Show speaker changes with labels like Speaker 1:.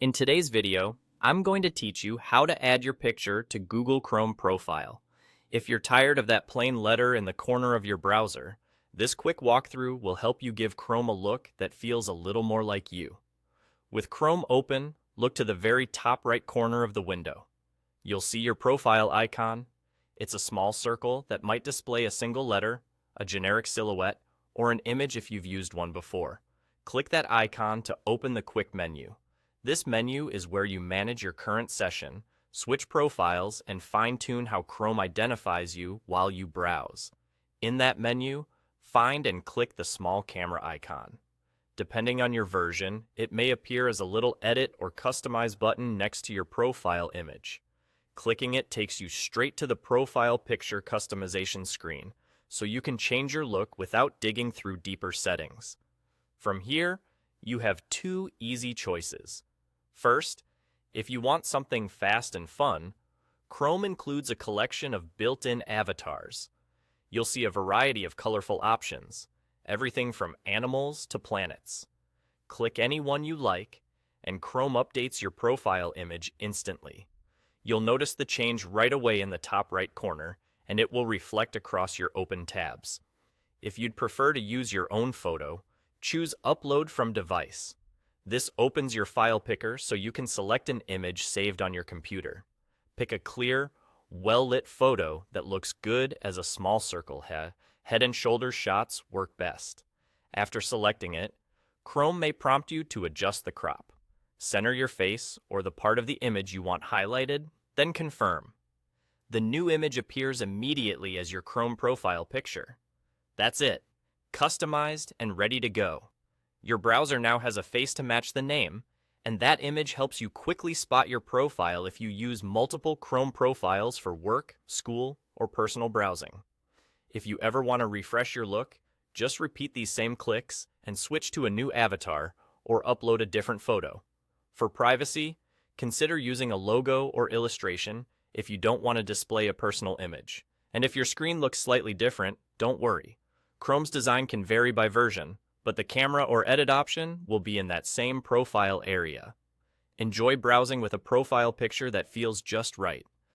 Speaker 1: In today's video, I'm going to teach you how to add your picture to Google Chrome profile. If you're tired of that plain letter in the corner of your browser, this quick walkthrough will help you give Chrome a look that feels a little more like you. With Chrome open, look to the very top right corner of the window. You'll see your profile icon. It's a small circle that might display a single letter, a generic silhouette, or an image if you've used one before. Click that icon to open the quick menu. This menu is where you manage your current session, switch profiles, and fine-tune how Chrome identifies you while you browse. In that menu, find and click the small camera icon. Depending on your version, it may appear as a little edit or customize button next to your profile image. Clicking it takes you straight to the profile picture customization screen, so you can change your look without digging through deeper settings. From here, you have two easy choices. First, if you want something fast and fun, Chrome includes a collection of built-in avatars. You'll see a variety of colorful options, everything from animals to planets. Click any one you like, and Chrome updates your profile image instantly. You'll notice the change right away in the top right corner, and it will reflect across your open tabs. If you'd prefer to use your own photo, choose Upload from Device. This opens your file picker so you can select an image saved on your computer. Pick a clear, well-lit photo that looks good as a small circle. Head and shoulder shots work best. After selecting it, Chrome may prompt you to adjust the crop. Center your face or the part of the image you want highlighted, then confirm. The new image appears immediately as your Chrome profile picture. That's it, customized and ready to go. Your browser now has a face to match the name, and that image helps you quickly spot your profile if you use multiple Chrome profiles for work, school, or personal browsing. If you ever want to refresh your look, just repeat these same clicks and switch to a new avatar or upload a different photo. For privacy, consider using a logo or illustration if you don't want to display a personal image. And if your screen looks slightly different, don't worry. Chrome's design can vary by version, but the camera or edit option will be in that same profile area. Enjoy browsing with a profile picture that feels just right.